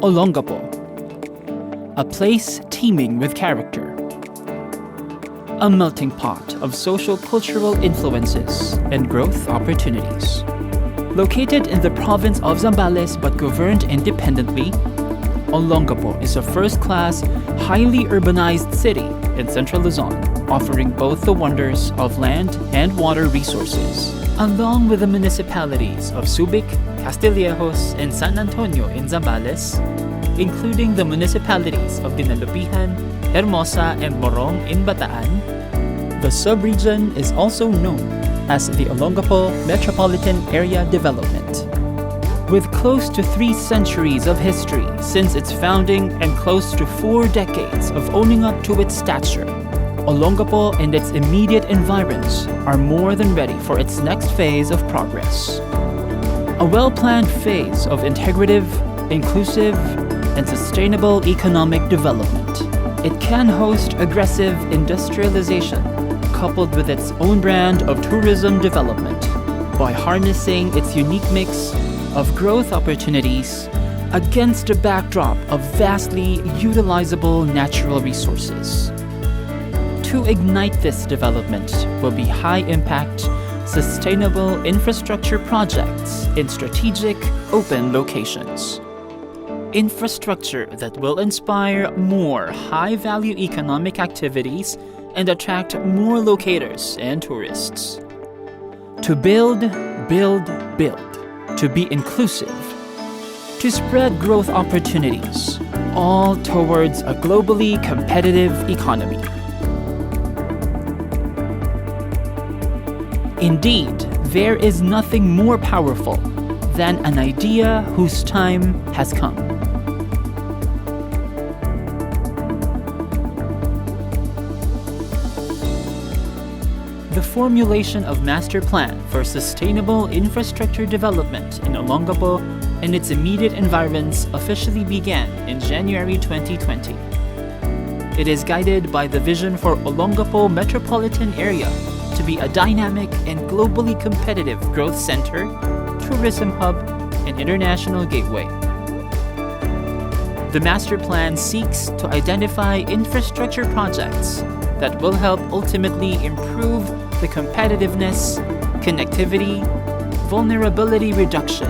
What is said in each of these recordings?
Olongapo, a place teeming with character. A melting pot of social-cultural influences and growth opportunities. Located in the province of Zambales but governed independently, Olongapo is a first-class, highly urbanized city in central Luzon, offering both the wonders of land and water resources, along with the municipalities of Subic, Castillejos, and San Antonio in Zambales, including the municipalities of Dinalupihan, Hermosa, and Morong in Bataan. The sub-region is also known as the Olongapo Metropolitan Area Development. With close to 3 centuries of history since its founding and close to 4 decades of owning up to its stature, Olongapo and its immediate environs are more than ready for its next phase of progress. A well-planned phase of integrative, inclusive, and sustainable economic development. It can host aggressive industrialization coupled with its own brand of tourism development by harnessing its unique mix of growth opportunities against a backdrop of vastly utilizable natural resources. To ignite this development will be high-impact, sustainable infrastructure projects in strategic, open locations. Infrastructure that will inspire more high-value economic activities and attract more locators and tourists. To build, build, build. To be inclusive. To spread growth opportunities, all towards a globally competitive economy. Indeed, there is nothing more powerful than an idea whose time has come. The formulation of Master Plan for Sustainable Infrastructure Development in Olongapo and its immediate environs officially began in January 2020. It is guided by the vision for Olongapo Metropolitan Area to be a dynamic and globally competitive growth center, tourism hub, and international gateway. The Master Plan seeks to identify infrastructure projects that will help ultimately improve the competitiveness, connectivity, vulnerability reduction,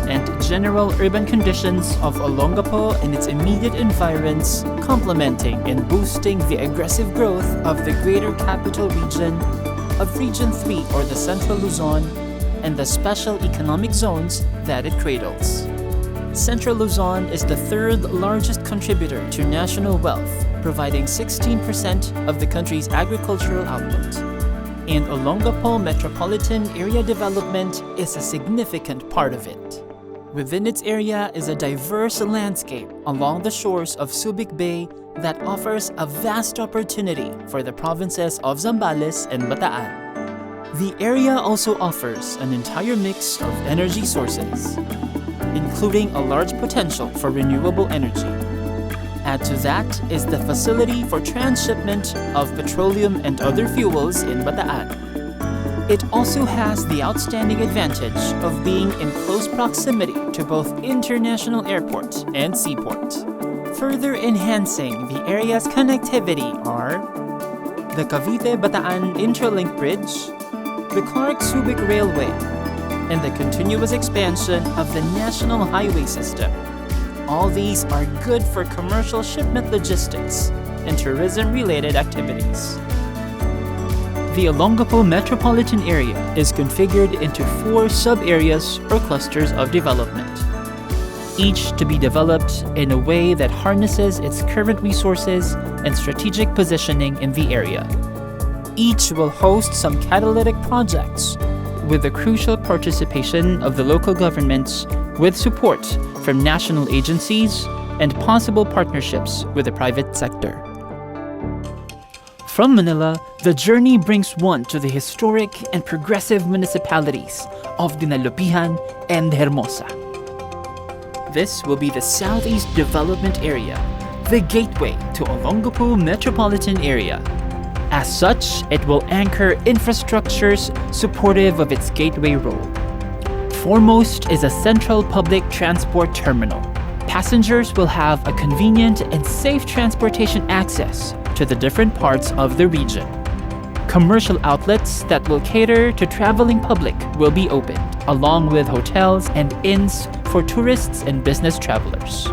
and general urban conditions of Olongapo and its immediate environs, complementing and boosting the aggressive growth of the Greater Capital Region, of Region 3 or the Central Luzon, and the special economic zones that it cradles. Central Luzon is the 3rd largest contributor to national wealth, providing 16% of the country's agricultural output. And Olongapo Metropolitan Area Development is a significant part of it. Within its area is a diverse landscape along the shores of Subic Bay that offers a vast opportunity for the provinces of Zambales and Bataan. The area also offers an entire mix of energy sources, including a large potential for renewable energy. Add to that is the facility for transshipment of petroleum and other fuels in Bataan. It also has the outstanding advantage of being in close proximity to both international airport and seaport. Further enhancing the area's connectivity are the Cavite-Bataan Interlink Bridge, the Clark-Subic Railway, and the continuous expansion of the National Highway System. All these are good for commercial shipment logistics and tourism-related activities. The Olongapo Metropolitan Area is configured into 4 sub-areas or clusters of development, each to be developed in a way that harnesses its current resources and strategic positioning in the area. Each will host some catalytic projects with the crucial participation of the local governments with support from national agencies and possible partnerships with the private sector. From Manila, the journey brings one to the historic and progressive municipalities of Dinalupihan and Hermosa. This will be the Southeast Development Area, the gateway to Olongapo Metropolitan Area. As such, it will anchor infrastructures supportive of its gateway role. Foremost is a central public transport terminal. Passengers will have a convenient and safe transportation access to the different parts of the region. Commercial outlets that will cater to traveling public will be opened, along with hotels and inns for tourists and business travelers.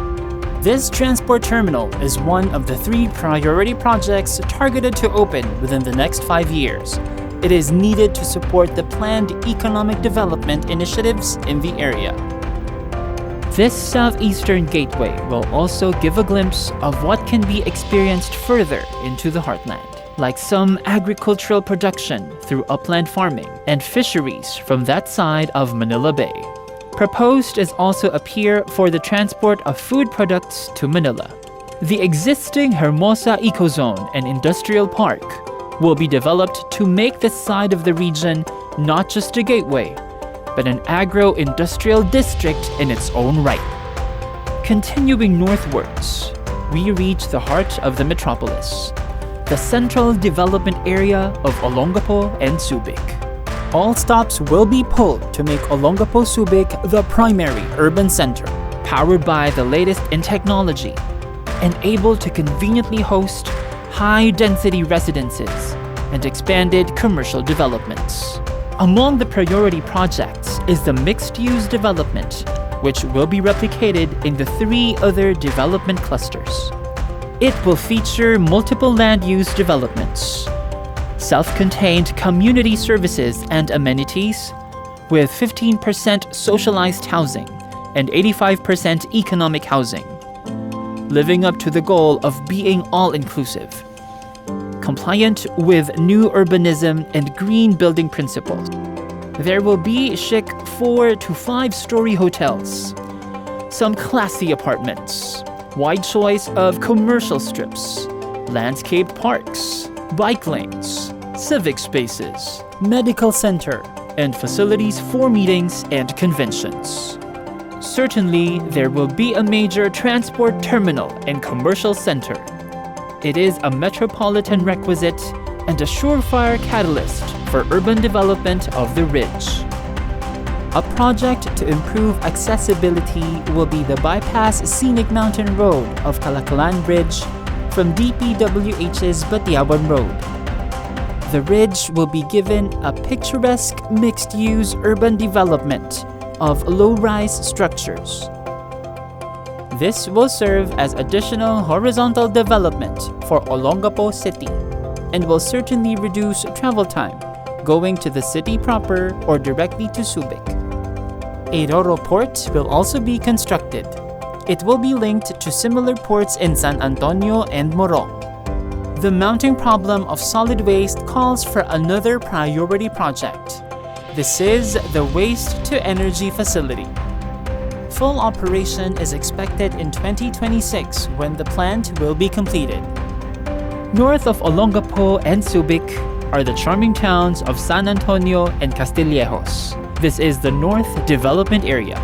This transport terminal is one of the 3 priority projects targeted to open within the next 5 years. It is needed to support the planned economic development initiatives in the area. This southeastern gateway will also give a glimpse of what can be experienced further into the heartland, like some agricultural production through upland farming and fisheries from that side of Manila Bay. Proposed is also a pier for the transport of food products to Manila. The existing Hermosa Ecozone and Industrial Park will be developed to make this side of the region not just a gateway, but an agro-industrial district in its own right. Continuing northwards, we reach the heart of the metropolis, the central development area of Olongapo and Subic. All stops will be pulled to make Olongapo-Subic the primary urban center, powered by the latest in technology and able to conveniently host high-density residences and expanded commercial developments. Among the priority projects is the mixed-use development, which will be replicated in the 3 other development clusters. It will feature multiple land-use developments, self-contained community services and amenities, with 15% socialized housing and 85% economic housing, living up to the goal of being all-inclusive, compliant with new urbanism and green building principles. There will be chic 4 to 5-story hotels, some classy apartments, wide choice of commercial strips, landscaped parks, bike lanes, civic spaces, medical center, and facilities for meetings and conventions. Certainly, there will be a major transport terminal and commercial center. It is a metropolitan requisite and a surefire catalyst for urban development of the ridge. A project to improve accessibility will be the bypass scenic mountain road of Calakalan Bridge from DPWH's Batiawan Road. The ridge will be given a picturesque mixed-use urban development of low-rise structures. This will serve as additional horizontal development for Olongapo City and will certainly reduce travel time going to the city proper or directly to Subic. A Roro port will also be constructed. It will be linked to similar ports in San Antonio and Morong. The mounting problem of solid waste calls for another priority project. This is the waste-to-energy facility. Full operation is expected in 2026 when the plant will be completed. North of Olongapo and Subic are the charming towns of San Antonio and Castillejos. This is the North Development Area.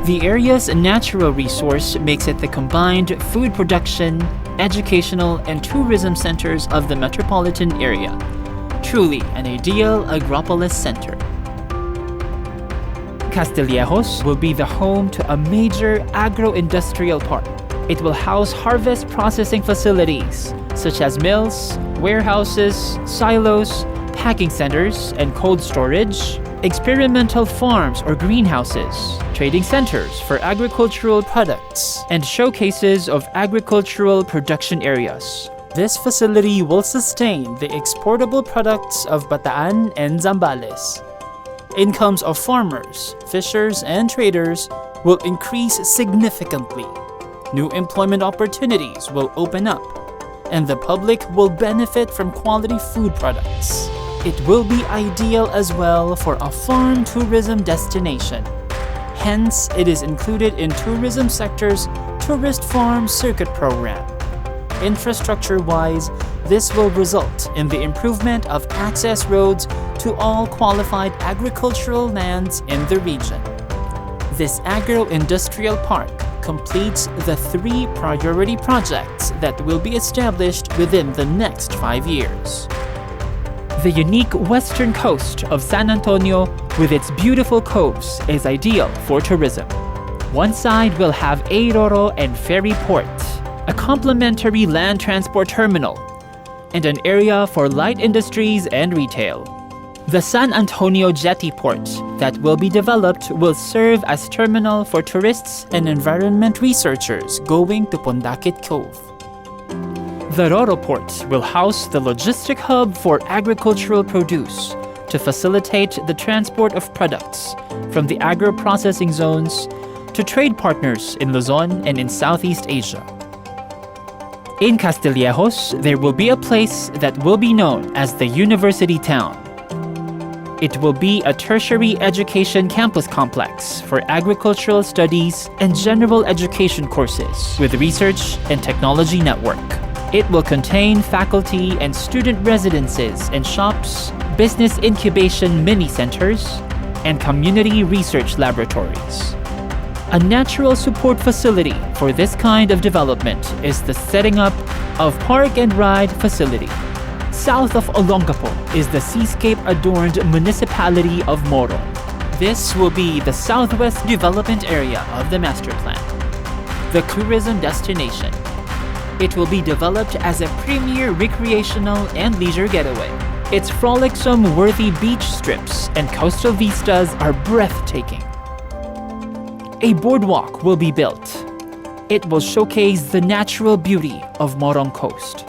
The area's natural resource makes it the combined food production, educational, and tourism centers of the metropolitan area. Truly an ideal agropolis center. Castillejos will be the home to a major agro-industrial park. It will house harvest processing facilities such as mills, warehouses, silos, packing centers, and cold storage, experimental farms or greenhouses, trading centers for agricultural products, and showcases of agricultural production areas. This facility will sustain the exportable products of Bataan and Zambales. Incomes of farmers, fishers, and traders will increase significantly. New employment opportunities will open up, and the public will benefit from quality food products. It will be ideal as well for a farm tourism destination. Hence, it is included in tourism sector's Tourist Farm Circuit program. Infrastructure-wise, this will result in the improvement of access roads to all qualified agricultural lands in the region. This agro-industrial park completes the 3 priority projects that will be established within the next 5 years. The unique western coast of San Antonio with its beautiful coves is ideal for tourism. One side will have Airoro and Ferry Port, a complementary land transport terminal, and an area for light industries and retail. The San Antonio Jetty Port that will be developed will serve as terminal for tourists and environment researchers going to Pondakit Cove. The Roro Port will house the logistic hub for agricultural produce to facilitate the transport of products from the agro-processing zones to trade partners in Luzon and in Southeast Asia. In Castillejos, there will be a place that will be known as the University Town. It will be a tertiary education campus complex for agricultural studies and general education courses with research and technology network. It will contain faculty and student residences and shops, business incubation mini centers, and community research laboratories. A natural support facility for this kind of development is the setting up of Park and Ride facility. South of Olongapo is the seascape-adorned municipality of Morong. This will be the southwest development area of the master plan. The tourism destination. It will be developed as a premier recreational and leisure getaway. Its frolicsome, worthy beach strips and coastal vistas are breathtaking. A boardwalk will be built. It will showcase the natural beauty of Morong Coast.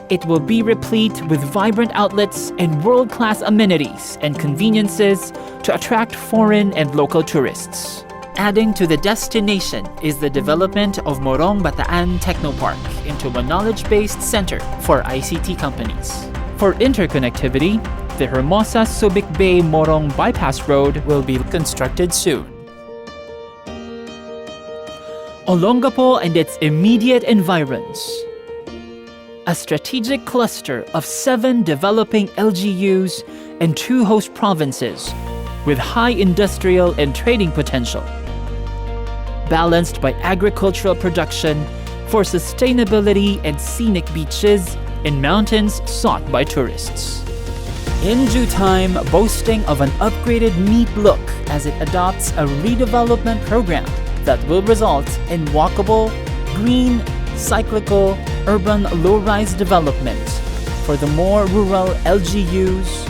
It will be replete with vibrant outlets and world-class amenities and conveniences to attract foreign and local tourists. Adding to the destination is the development of Morong Bataan Technopark into a knowledge-based center for ICT companies. For interconnectivity, the Hermosa Subic Bay Morong Bypass Road will be constructed soon. Olongapo and its immediate environs. A strategic cluster of 7 developing LGUs and 2 host provinces with high industrial and trading potential. Balanced by agricultural production for sustainability and scenic beaches and mountains sought by tourists. In due time, boasting of an upgraded neat look as it adopts a redevelopment program that will result in walkable, green, cyclical, urban low-rise development for the more rural LGUs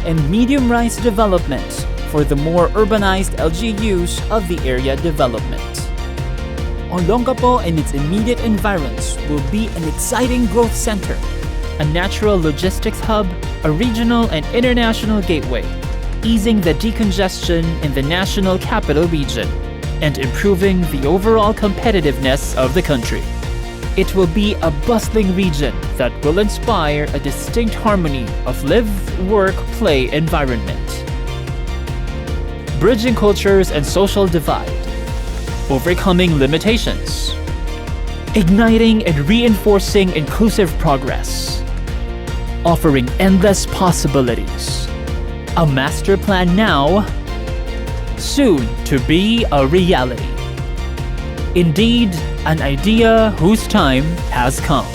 and medium-rise development for the more urbanized LGUs of the area development. Olongapo and its immediate environs will be an exciting growth center, a natural logistics hub, a regional and international gateway, easing the decongestion in the national capital region, and improving the overall competitiveness of the country. It will be a bustling region that will inspire a distinct harmony of live, work, play environment. Bridging cultures and social divide. Overcoming limitations. Igniting and reinforcing inclusive progress. Offering endless possibilities. A master plan now, soon to be a reality. Indeed, an idea whose time has come.